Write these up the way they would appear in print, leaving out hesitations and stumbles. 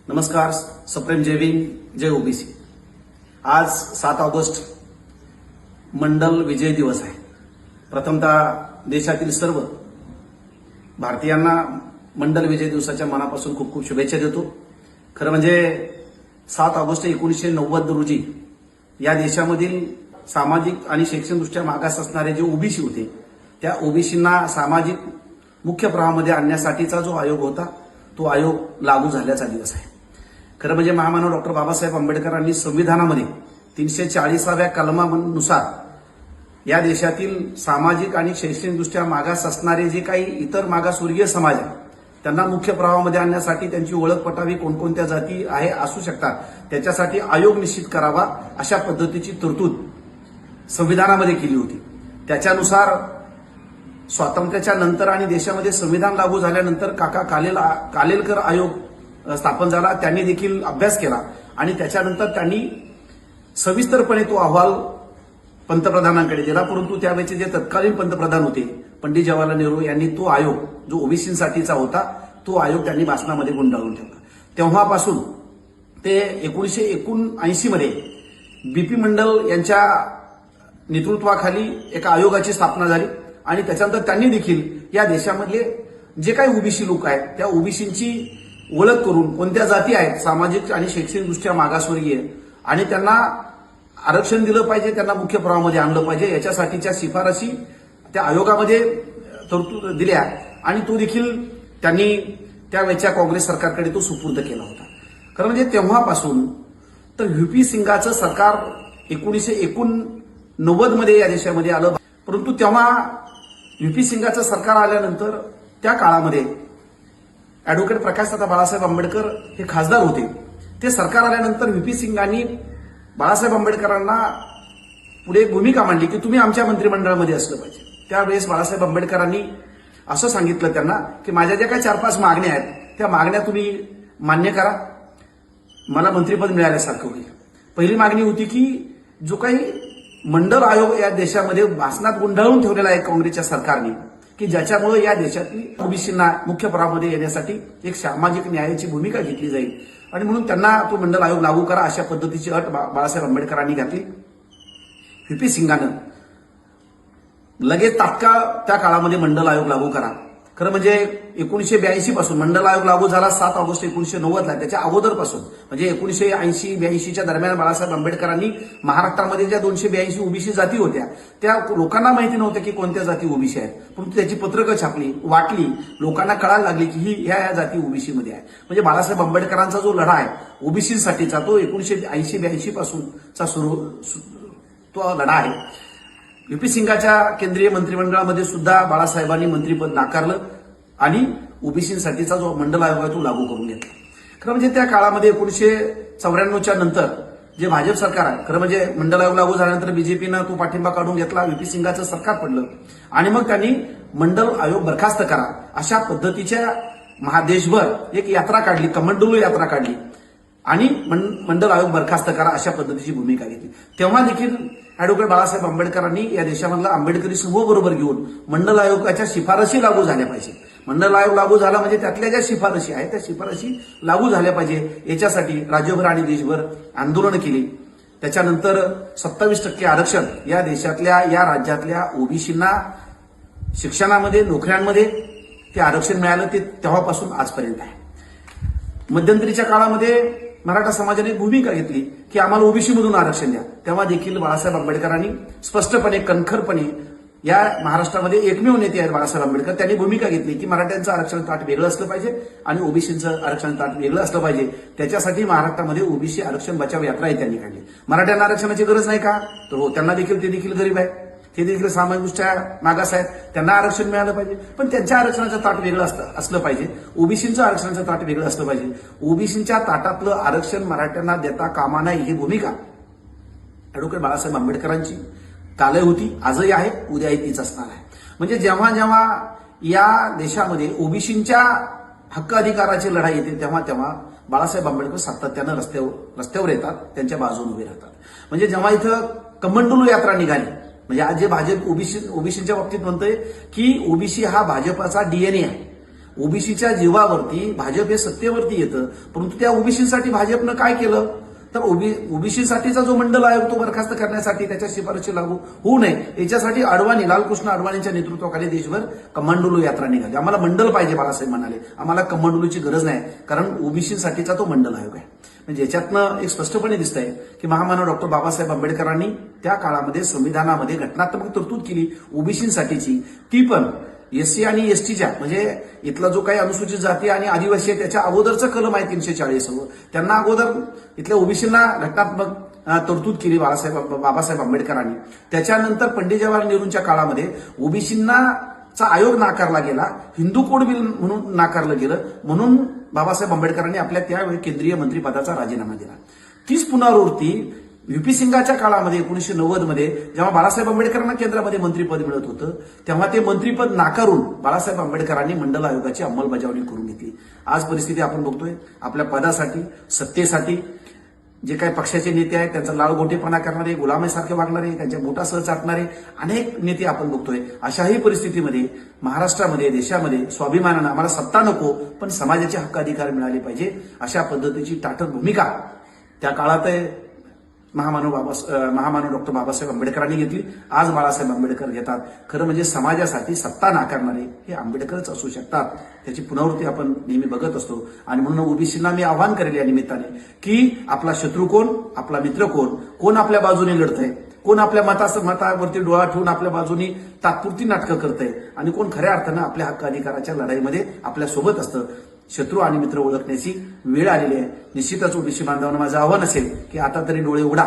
नमस्कार. सप्रेम जय भीम, जय ओबीसी. आज 7 ऑगस्ट मंडल विजय दिवस आहे. प्रथमतः देशातील सर्व भारतीयांना मंडल विजय दिवसाच्या मनापासून खूप खूप शुभेच्छा देतो. खरं म्हणजे 7 ऑगस्ट 1990 रोजी या देशामधील सामाजिक आणि शैक्षणिकदृष्ट्या मागास असणारे जे ओबीसी होते त्या ओबीसींना सामाजिक मुख्य प्रवाहामध्ये आणण्यासाठीचा जो आयोग होता तो आयोग लागू झाल्याचा दिवस आहे. खरं म्हणजे महामानव डॉक्टर बाबासाहेब आंबेडकरांनी संविधानामध्ये 340व्या कलमानुसार या देशातील सामाजिक आणि शैक्षणिकदृष्ट्या मागास असणारे जे काही इतर मागासवर्गीय समाज आहे त्यांना मुख्य प्रवाहामध्ये आणण्यासाठी त्यांची ओळख पटावी, कोणकोणत्या जाती आहे असू शकतात त्याच्यासाठी आयोग निश्चित करावा अशा पद्धतीची तरतूद संविधानामध्ये केली होती. त्याच्यानुसार स्वातंत्र्याच्या नंतर आणि देशामध्ये संविधान लागू झाल्यानंतर काका कालेलकर आयोग स्थापन झाला. त्यांनी देखील अभ्यास केला आणि त्याच्यानंतर त्यांनी सविस्तरपणे तो अहवाल पंतप्रधानांकडे दिला. परंतु त्यावेळेचे जे तत्कालीन पंतप्रधान होते पंडित जवाहरलाल नेहरू यांनी तो आयोग जो ओबीसींसाठीचा होता तो आयोग त्यांनी भाषणामध्ये गुंडाळून ठेवला. तेव्हापासून ते 1979 मध्ये बीपी मंडल यांच्या नेतृत्वाखाली एका आयोगाची स्थापना झाली आणि त्याच्यानंतर त्यांनी देखील या देशामधले जे काही ओबीसी लोक आहेत त्या ओबीसींची ओळख करून कोणत्या जाती आहेत सामाजिक आणि शैक्षणिकदृष्ट्या मागासवर्गीय आणि त्यांना आरक्षण दिलं पाहिजे, त्यांना मुख्य प्रवाहामध्ये आणलं पाहिजे याच्यासाठीच्या शिफारशी त्या आयोगामध्ये तरतूद दिल्या आणि तो देखील त्यांनी त्यावेळच्या काँग्रेस सरकारकडे तो सुपूर्द केला होता. खरं म्हणजे तेव्हापासून तर व्हीपी सिंगाचं सरकार 1989 मध्ये या देशामध्ये आलं. परंतु तेव्हा व्हीपी सिंगाचं सरकार आल्यानंतर त्या काळामध्ये अॅडव्होकेट प्रकाशदादा बाळासाहेब आंबेडकर हे खासदार होते. ते सरकार आल्यानंतर व्हीपी सिंगांनी बाळासाहेब आंबेडकरांना पुढे भूमिका मांडली की तुम्ही आमच्या मंत्रिमंडळामध्ये असलं पाहिजे. त्यावेळेस बाळासाहेब आंबेडकरांनी असं सांगितलं त्यांना की माझ्या ज्या काही 4-5 मागण्या आहेत त्या मागण्या तुम्ही मान्य करा, मला मंत्रिपद मिळाल्यासारखं होईल. पहिली मागणी होती की जो काही मंडल आयोग या देशामध्ये भाषणात गुंडाळून ठेवलेला आहे काँग्रेसच्या सरकारने की ज्याच्यामुळे या देशातील ओबीसींना मुख्य प्रवाहामध्ये येण्यासाठी एक सामाजिक न्यायाची भूमिका घेतली जाईल आणि म्हणून त्यांना तो मंडल आयोग लागू करा अशा पद्धतीची अट बाळासाहेब आंबेडकरांनी घातली. व्हीपी सिंगानं लगेच तात्काळ त्या काळामध्ये मंडल आयोग लागू करा. खरं म्हणजे 1982 पासून मंडल आयोग लागू झाला 7 ऑगस्ट 1990ला. त्याच्या अगोदरपासून म्हणजे 1980-82च्या दरम्यान बाळासाहेब आंबेडकरांनी महाराष्ट्रामध्ये ज्या 282 ओबीसी जाती होत्या त्या लोकांना माहिती नव्हतं की कोणत्या जाती ओबीसी आहेत. परंतु त्याची पत्रकं छापली, वाटली, लोकांना कळायला लागली की ही ह्या जाती ओबीसीमध्ये आहे. म्हणजे बाळासाहेब आंबेडकरांचा जो लढा आहे ओबीसीसाठीचा तो 1980-82 पासूनचा तो लढा आहे. व्हीपी सिंगाच्या केंद्रीय मंत्रिमंडळामध्ये सुद्धा बाळासाहेबांनी मंत्रिपद नाकारलं आणि ओबीसींसाठीचा जो मंडल आयोग आहे तो लागू करून घेतला. खरं म्हणजे त्या काळामध्ये 1994च्या नंतर जे भाजप सरकार आहे खरं म्हणजे मंडल आयोग लागू झाल्यानंतर बीजेपीनं तो पाठिंबा काढून घेतला, व्हीपी सिंगाचं सरकार पडलं आणि मग त्यांनी मंडल आयोग बरखास्त करा अशा पद्धतीच्या महादेशभर एक यात्रा काढली, कमंडलू यात्रा काढली आणि मंडल आयोग बरखास्त करा अशा पद्धतीची भूमिका घेतली. तेव्हा देखील अॅडव्होकेट बाळासाहेब आंबेडकरांनी या देशामधला आंबेडकरी समूह बरोबर घेऊन मंडल आयोगाच्या शिफारशी लागू झाल्या पाहिजे. मंडल आयोग लागू झाला म्हणजे त्यातल्या ज्या शिफारशी आहेत त्या शिफारशी लागू झाल्या पाहिजे याच्यासाठी राज्यभर आणि देशभर आंदोलन केली. त्याच्यानंतर 27% आरक्षण या देशातल्या या राज्यातल्या ओबीसींना शिक्षणामध्ये नोकऱ्यांमध्ये ते आरक्षण मिळालं. ते तेव्हापासून आजपर्यंत आहे. मध्यंतरीच्या काळामध्ये मराठा समाजाने भूमिका घेतली की आम्हाला ओबीसी मधून आरक्षण द्या. तेव्हा देखील बाळासाहेब आंबेडकरांनी स्पष्टपणे कणखरपणे या महाराष्ट्रामध्ये एकमेव नेते आहेत बाळासाहेब आंबेडकर त्यांनी भूमिका घेतली की मराठ्यांचं आरक्षण ताट वेगळं असलं पाहिजे आणि ओबीसीचं आरक्षण ताट वेगळं असलं पाहिजे. त्याच्यासाठी महाराष्ट्रामध्ये ओबीसी आरक्षण बचाव यात्रा त्यांनी काढली. मराठ्यांना आरक्षणाची गरज नाही का? तर हो, त्यांना देखील ते देखील गरीब आहे, ते देखील सामाजिकदृष्ट्या मागास आहेत, त्यांना आरक्षण मिळालं पाहिजे. पण त्यांच्या आरक्षणाचं ताट वेगळं असलं पाहिजे, ओबीसींचं आरक्षणाचं ताट वेगळं असलं पाहिजे. ओबीसींच्या ताटातलं आरक्षण मराठ्यांना देता कामा नये ही भूमिका अॅडव्होकेट बाळासाहेब आंबेडकरांची कालही होती, आजही आहे, उद्याही तीच असणार आहे. म्हणजे जेव्हा जेव्हा या देशामध्ये ओबीसींच्या हक्क अधिकाराची लढाई येते तेव्हा तेव्हा बाळासाहेब आंबेडकर सातत्यानं रस्त्यावर येतात, त्यांच्या बाजूने उभे राहतात. म्हणजे जेव्हा इथं कमंडलू यात्रा निघाली म्हणजे आज जे भाजप ओबीसीच्या बाबतीत म्हणतोय की ओबीसी हा भाजपाचा डीएनए आहे. ओबीसीच्या जीवावरती भाजप हे सत्तेवरती येतं, परंतु त्या ओबीसीसाठी भाजपनं काय केलं तर ओबीसीसाठीचा जो मंडल आयोग तो बरखास्त करण्यासाठी त्याच्या शिफारशी लागू होऊ नये याच्यासाठी अडवाणी लालकृष्ण अडवाणींच्या नेतृत्वाखाली देशभर कमांडोलू यात्रा निघाली. आम्हाला मंडल पाहिजे बाळासाहेब म्हणाले, आम्हाला कमांडोलूची गरज नाही कारण ओबीसीसाठीचा तो मंडल आयोग आहे. म्हणजे याच्यातनं एक स्पष्टपणे दिसत आहे की महामानव डॉक्टर बाबासाहेब आंबेडकरांनी त्या काळामध्ये संविधानामध्ये घटनात्मक तरतूद केली ओबीसीसाठीची, ती पण एससी आणि एसटीच्या म्हणजे इथला जो काही अनुसूचित जाती आणि आदिवासी आहे त्याच्या अगोदरचं कलम आहे 340 त्यांना अगोदर इथल्या ओबीसींना घटनात्मक तरतूद केली बाबासाहेब आंबेडकरांनी. त्याच्यानंतर पंडित जवाहरलाल नेहरूंच्या काळामध्ये ओबीसींना चा आयोग नाकारला गेला, हिंदू कोड बिल म्हणून नाकारलं गेलं, म्हणून बाबासाहेब आंबेडकरांनी आपल्या त्यावेळी केंद्रीय मंत्रिपदाचा राजीनामा दिला. तीच पुनरावृत्ती व्हीपी सिंगाच्या काळामध्ये 1990 मध्ये जेव्हा बाळासाहेब आंबेडकरांना केंद्रामध्ये मंत्रिपद मिळत होतं तेव्हा ते मंत्रिपद नाकारून बाळासाहेब आंबेडकरांनी मंडल आयोगाची अंमलबजावणी करून घेतली. आज परिस्थिती आपण बघतोय आपल्या पदासाठी सत्तेसाठी जे काही पक्षाचे नेते आहेत त्यांचा लाळगोटेपणा करणारे, गुलामीसारखे वागणारे, त्यांच्या बोटासह चाटणारे अनेक नेते आपण बघतोय. अशाही परिस्थितीमध्ये महाराष्ट्रामध्ये देशामध्ये स्वाभिमानानं आम्हाला सत्ता नको पण समाजाचे हक्क अधिकार मिळाले पाहिजे अशा पद्धतीची ताठर भूमिका त्या काळात महामानव डॉक्टर बाबासाहेब आंबेडकरांनी घेतली. आज बाळासाहेब आंबेडकर घेतात. खरं म्हणजे समाजासाठी सत्ता नाकारणारे हे आंबेडकरच असू शकतात. त्याची पुनरावृत्ती आपण नेहमी बघत असतो आणि म्हणून ओबीसींना मी आवाहन करेल या निमित्ताने की आपला शत्रू कोण, आपला मित्र कोण, कोण आपल्या बाजूने लढतंय, कोण आपल्या मतावरती डोळा ठेवून आपल्या बाजूनी तात्पुरती नाटकं करतंय आणि कोण खऱ्या अर्थानं आपल्या हक्क अधिकाराच्या लढाईमध्ये आपल्या सोबत असतं. शत्रू आणि मित्र ओळखण्याची वेळ आलेली आहे. निश्चितच ओबीसी बांधवांना माझं आव्हान असेल की आता तरी डोळे उघडा,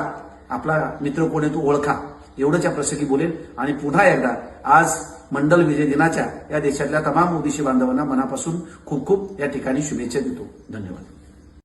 आपला मित्र कोण आहे तो ओळखा. एवढंच या प्रसंगी बोलेल आणि पुन्हा एकदा आज मंडल विजय दिनाच्या या देशातल्या तमाम ओबीसी बांधवांना मनापासून खूप खूप या ठिकाणी शुभेच्छा देतो. धन्यवाद.